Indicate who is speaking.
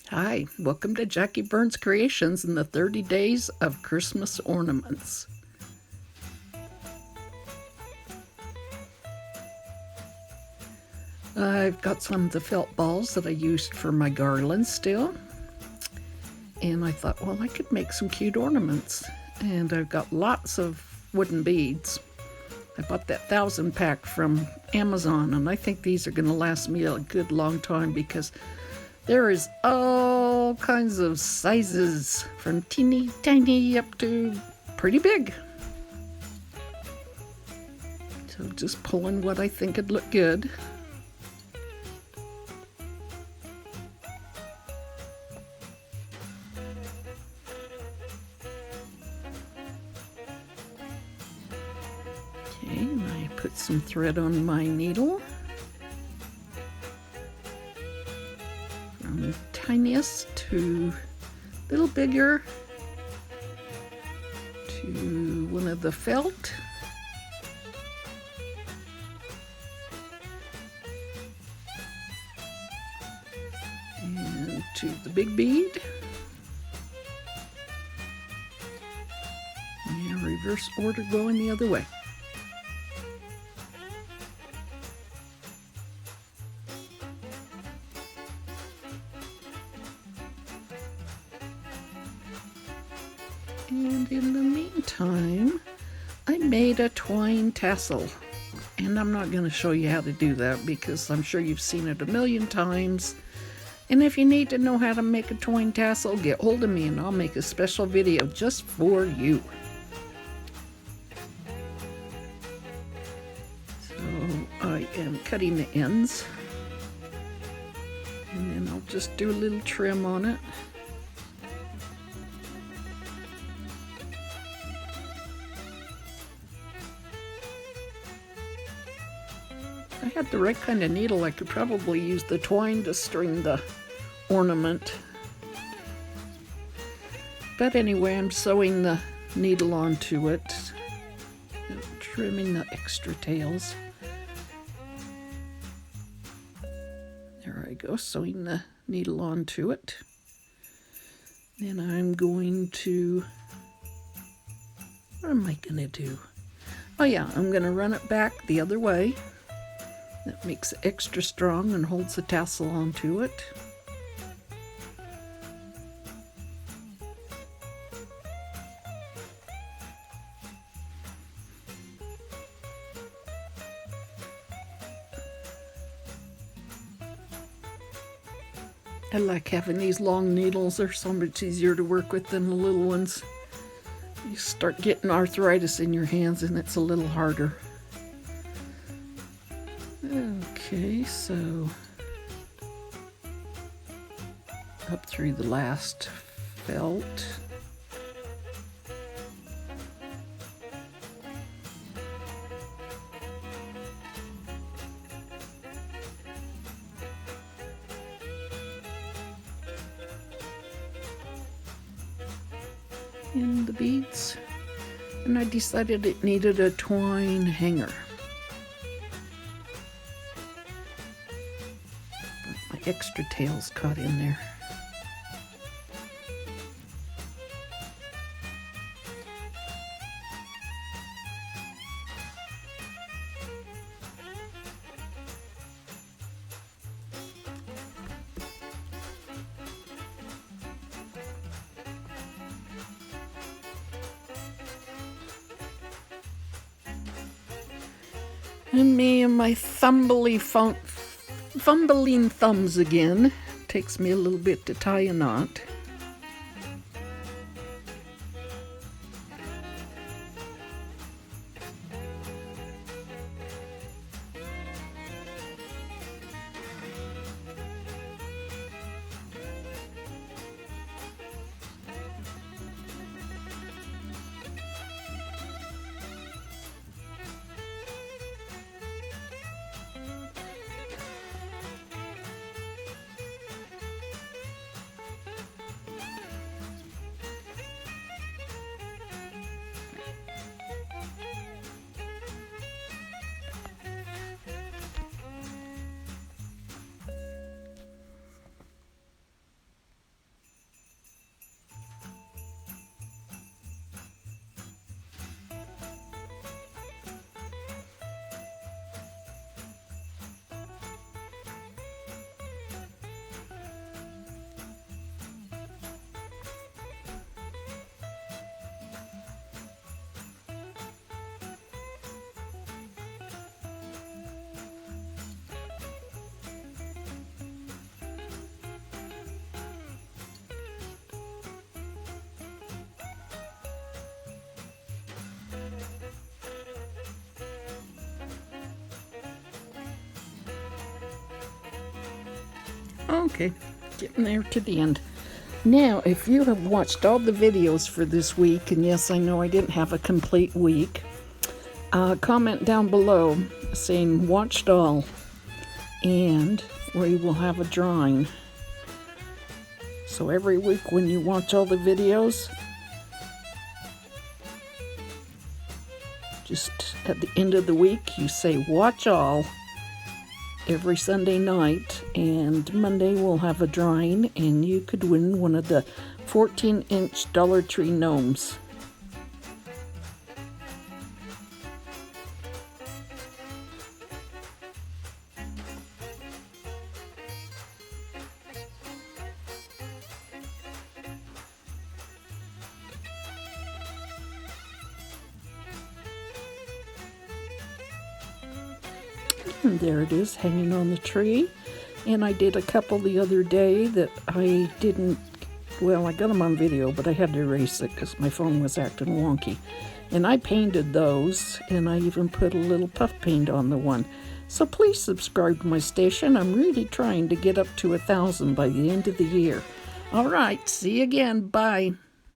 Speaker 1: Hi, welcome to Jackie Burns Creations and the 30 Days of Christmas Ornaments. I've got some of the felt balls that I used for my garland still. And I thought, well, I could make some cute ornaments. And I've got lots of wooden beads. I bought that 1,000 pack from Amazon, and I think these are going to last me a good long time because there is all kinds of sizes from teeny tiny up to pretty big. So just pulling what I think would look good. Okay, and I put some thread on my needle. From tiniest to a little bigger to one of the felt. And to the big bead. And reverse order going the other way. And in the meantime, I made a twine tassel. And I'm not going to show you how to do that because I'm sure you've seen it a million times. And if you need to know how to make a twine tassel, get hold of me and I'll make a special video just for you. So I am cutting the ends. And then I'll just do a little trim on it. If I had the right kind of needle, I could probably use the twine to string the ornament. But anyway, I'm sewing the needle onto it, trimming the extra tails. There I go, sewing the needle onto it. Then I'm going to, what am I going to do? Oh yeah, I'm going to run it back the other way. That makes it extra strong and holds the tassel onto it. I like having these long needles. They're so much easier to work with than the little ones. You start getting arthritis in your hands and it's a little harder. Okay, so up through the last felt. And the beads. And I decided it needed a twine hanger. My extra tails caught in there. And me and my fumbling thumbs again. Takes me a little bit to tie a knot. Okay, getting there to the end. Now, if you have watched all the videos for this week, and yes, I know I didn't have a complete week, comment down below saying watched all, and we will have a drawing. So every week when you watch all the videos, just at the end of the week, you say watch all every Sunday night, and Monday we'll have a drawing, and you could win one of the 14-inch Dollar Tree gnomes. And there it is, hanging on the tree. And I did a couple the other day that I didn't, well, I got them on video, but I had to erase it because my phone was acting wonky. And I painted those, and I even put a little puff paint on the one. So please subscribe to my station. I'm really trying to get up to 1,000 by the end of the year. All right, see you again. Bye.